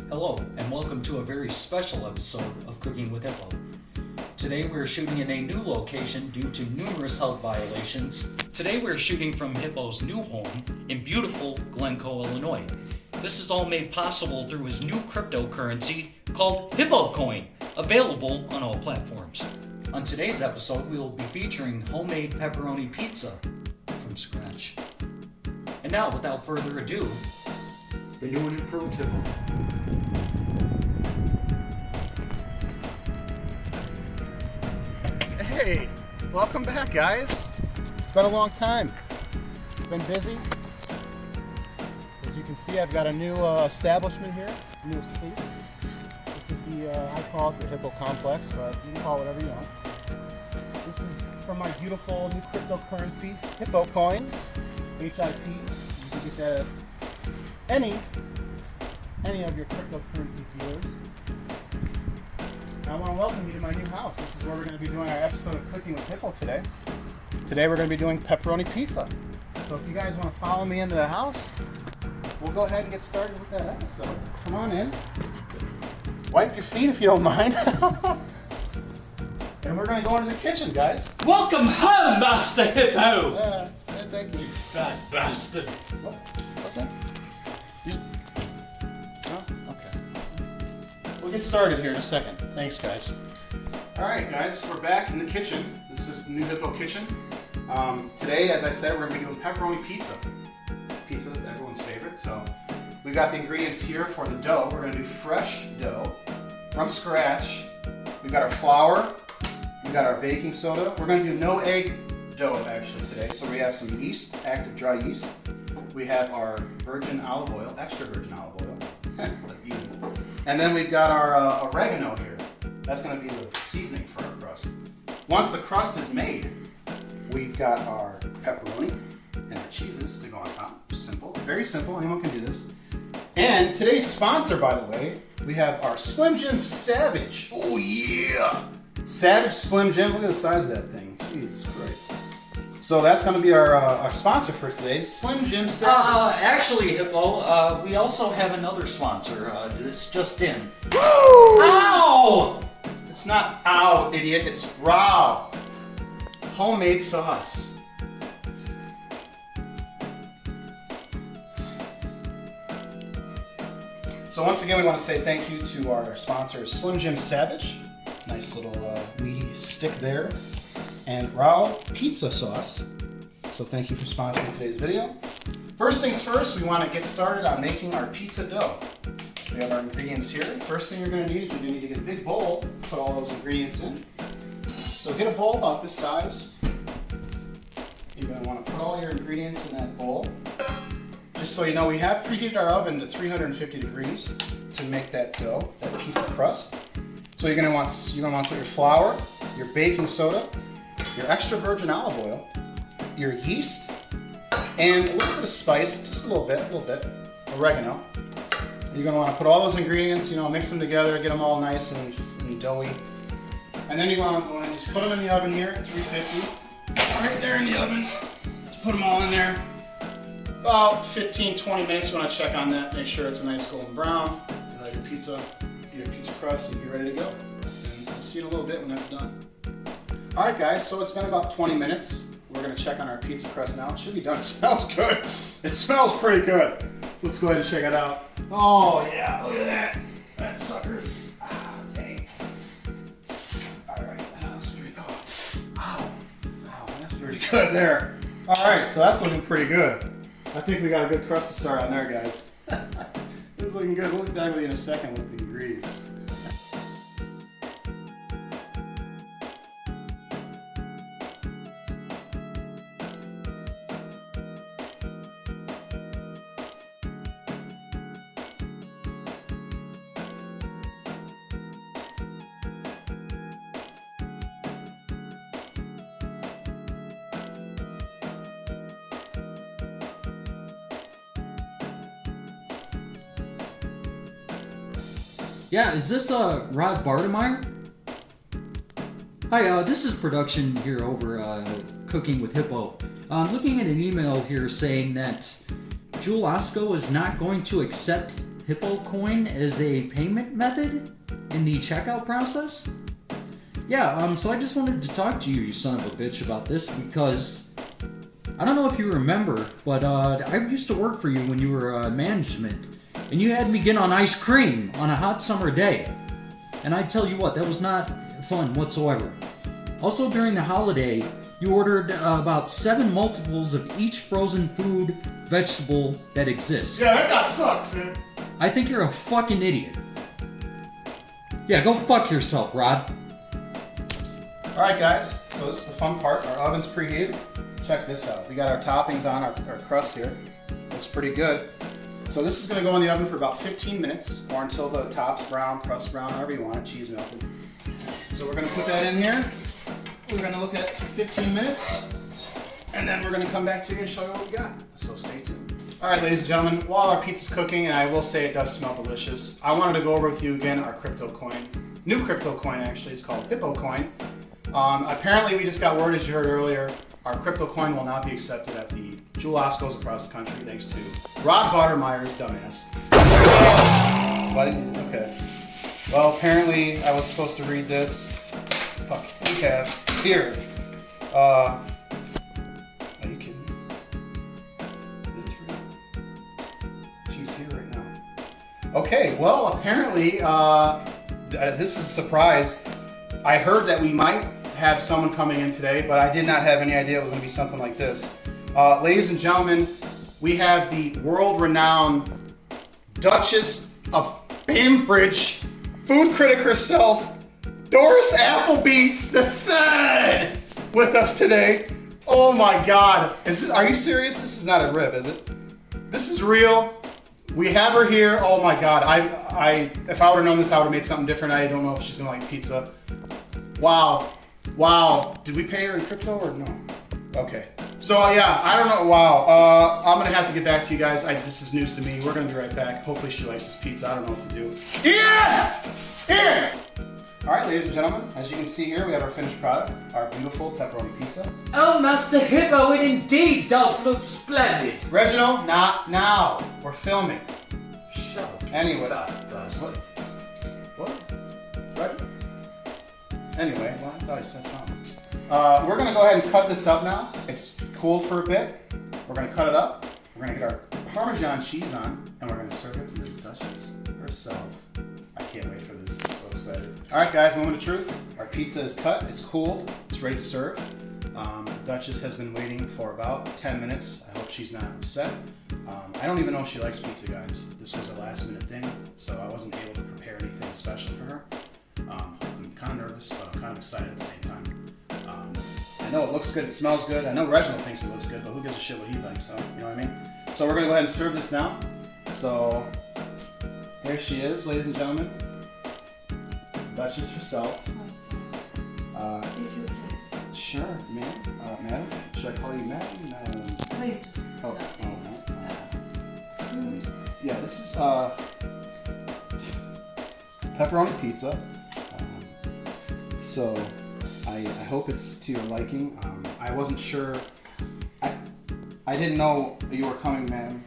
Hello, and welcome to a very special episode of Cooking with Hippo. Today we're shooting in a new location due to numerous health violations. Today we're shooting from Hippo's new home in beautiful Glencoe, Illinois. This is all made possible through his new cryptocurrency called Hippo Coin, available on all platforms. On today's episode, we will be featuring homemade pepperoni pizza from scratch. And now, without further ado, the new and improved Hippo. Hey, welcome back, guys. It's been a long time. It's been busy. As you can see, I've got a new establishment here, new estate. This is the, I call it the Hippo Complex, but you can call it whatever you want. This is from my beautiful new cryptocurrency, Hippo Coin, HIP. You can get that at any of your cryptocurrency dealers. I want to welcome you to my new house. This is where we're going to be doing our episode of Cooking with Hippo today. Today we're going to be doing pepperoni pizza. So if you guys want to follow me into the house, we'll go ahead and get started with that episode. Come on in. Wipe your feet if you don't mind. And we're going to go into the kitchen, guys. Welcome home, Master Hippo! Yeah, thank you. You fat bastard. What's that? Oh, okay. We'll get started here in a second. Thanks, guys. All right, guys, we're back in the kitchen. This is the new Hippo kitchen. Today, as I said, we're going to be doing pepperoni pizza. Pizza is everyone's favorite, so we've got the ingredients here for the dough. We're going to do fresh dough from scratch. We've got our flour. We've got our baking soda. We're going to do no egg dough actually today. So we have some yeast, active dry yeast. We have our virgin olive oil, extra virgin olive oil. And then we've got our oregano here. That's going to be the seasoning for our crust. Once the crust is made, we've got our pepperoni and our cheeses to go on top. Simple, very simple. Anyone can do this. And today's sponsor, by the way, we have our Slim Jim Savage. Oh yeah! Savage Slim Jim. Look at the size of that thing. Jesus Christ. So that's going to be our sponsor for today, Slim Jim Savage. Actually, Hippo, we also have another sponsor. This just in. Woo! Ow! It's not ow, idiot. It's raw. Homemade sauce. So once again, we want to say thank you to our sponsor, Slim Jim Savage. Nice little meaty stick there. And raw pizza sauce. So thank you for sponsoring today's video. First things first, we want to get started on making our pizza dough. We have our ingredients here. First thing you're going to need is you're going to need to get a big bowl, put all those ingredients in. So get a bowl about this size. You're going to want to put all your ingredients in that bowl. Just so you know, we have preheated our oven to 350 degrees to make that dough, that pizza crust. So you're going to want to put your flour, your baking soda, your extra virgin olive oil, your yeast, and a little bit of spice, just a little bit, oregano. You're going to want to put all those ingredients, mix them together, get them all nice and doughy. And then you want to just put them in the oven here at 350, right there in the oven. Just put them all in there. About 15-20 minutes, you want to check on that, make sure it's a nice golden brown. Your pizza crust, you'll be ready to go. And we'll see you in a little bit when that's done. Alright guys, so it's been about 20 minutes. We're going to check on our pizza crust now. It should be done. It smells good. It smells pretty good. Let's go ahead and check it out. Oh yeah, look at that. That sucker's, dang. Alright, that's pretty, wow, that's pretty good there. Alright, so that's looking pretty good. I think we got a good crust to start on there, guys. This is looking good. We'll be back with you in a second with the ingredients. Yeah, is this Rod Bartemeyer? Hi, this is production here over Cooking with Hippo. I'm looking at an email here saying that Jewel Osco is not going to accept Hippo coin as a payment method in the checkout process. Yeah, so I just wanted to talk to you, you son of a bitch, about this because I don't know if you remember, but I used to work for you when you were management, and you had me get on ice cream on a hot summer day. And I tell you what, that was not fun whatsoever. Also, during the holiday, you ordered about 7 multiples of each frozen food vegetable that exists. Yeah, that guy sucks, man. I think you're a fucking idiot. Yeah, go fuck yourself, Rod. Alright guys, so this is the fun part. Our oven's preheated. Check this out. We got our toppings on, our crust here. Looks pretty good. So this is going to go in the oven for about 15 minutes, or until the top's brown, crust brown, however you want it, cheese melted. So we're going to put that in here. We're going to look at 15 minutes, and then we're going to come back to you and show you what we got. So stay tuned. Alright ladies and gentlemen, while our pizza's cooking, and I will say it does smell delicious, I wanted to go over with you again our crypto coin. New crypto coin actually, it's called Hippo coin. Apparently we just got word, as you heard earlier, our crypto coin will not be accepted at the Jewel Oscos across the country thanks to Rod Bottermeyer's dumbass. Okay. Well, apparently I was supposed to read this. Fuck, recap. Here. Are you kidding me? Is this real? She's here right now. Okay, well, apparently, this is a surprise. I heard that we might have someone coming in today, but I did not have any idea it was going to be something like this. Ladies and gentlemen, we have the world-renowned Duchess of Bainbridge, food critic herself, Doris Appleby III, with us today. Oh my God! Are you serious? This is not a rib, is it? This is real. We have her here. Oh my God! If I would have known this, I would have made something different. I don't know if she's gonna like pizza. Wow. Wow. Did we pay her in crypto or no? Okay. So yeah, I don't know. Wow. I'm gonna have to get back to you guys. This is news to me. We're gonna be right back. Hopefully she likes this pizza. I don't know what to do. Yeah! Here! Alright, ladies and gentlemen, as you can see here, we have our finished product, our beautiful pepperoni pizza. Oh, Master Hippo, it indeed does look splendid. Reginald, not now. We're filming. Shut up. Anyway. Fat bastard. What? Reginald? Anyway, well, I thought I said something. We're going to go ahead and cut this up now. It's cooled for a bit. We're going to cut it up. We're going to get our Parmesan cheese on, and we're going to serve it to the Duchess herself. I can't wait for this. I'm so excited. All right, guys, moment of truth. Our pizza is cut. It's cooled. It's ready to serve. The Duchess has been waiting for about 10 minutes. I hope she's not upset. I don't even know if she likes pizza, guys. This was a last-minute thing, so I wasn't able to prepare anything special for her. I'm kind of nervous, but I'm kind of excited at the same time. I know it looks good, it smells good. I know Reginald thinks it looks good, but who gives a shit what he thinks, so, you know what I mean? So we're going to go ahead and serve this now. So, here she is, ladies and gentlemen. Duchess herself. If you please. Sure, ma'am. Madam? Should I call you madam? Please just Oh, stop. Food. yeah, this is pepperoni pizza. So I hope it's to your liking. I wasn't sure. I didn't know you were coming, ma'am.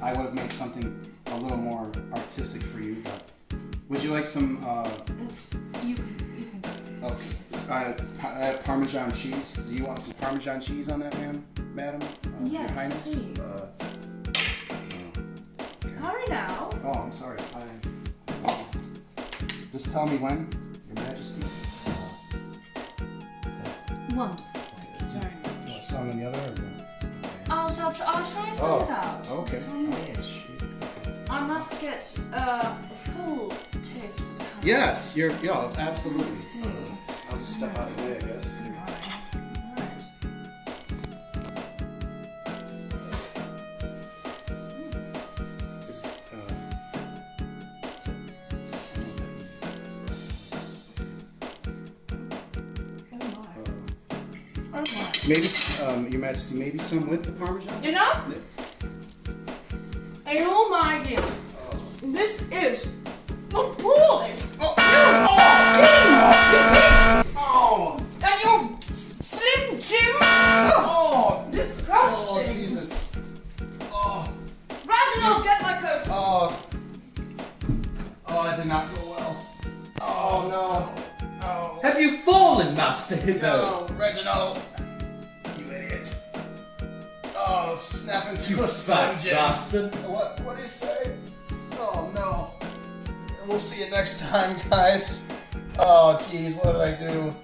I would have made something a little more artistic for you, but would you like some? You can do it. Okay. Parmesan cheese. Do you want some Parmesan cheese on that, madam? Your Yes, Highness? please. Okay. Hurry now. Oh, I'm sorry. Just tell me when, Your Majesty. Wonderful. Thank you very much. You want some on the other? Or okay. I'll try some it out. Okay. Some Oh, dish. shoot. I must get a full taste of the pepperoni. Yes, yeah, absolutely. Let's see. I'll just step out of the way, I guess. Alright. Is it, Oh my. maybe, Your Majesty, maybe some with the Parmesan? Enough? In all my dear, this is the poorest. Oh! Master Hippo. No, Reginald. You idiot. Oh, snap into a Slim Fat Jim. bastard. What do you say? Oh no. We'll see you next time, guys. Oh jeez, what did I do?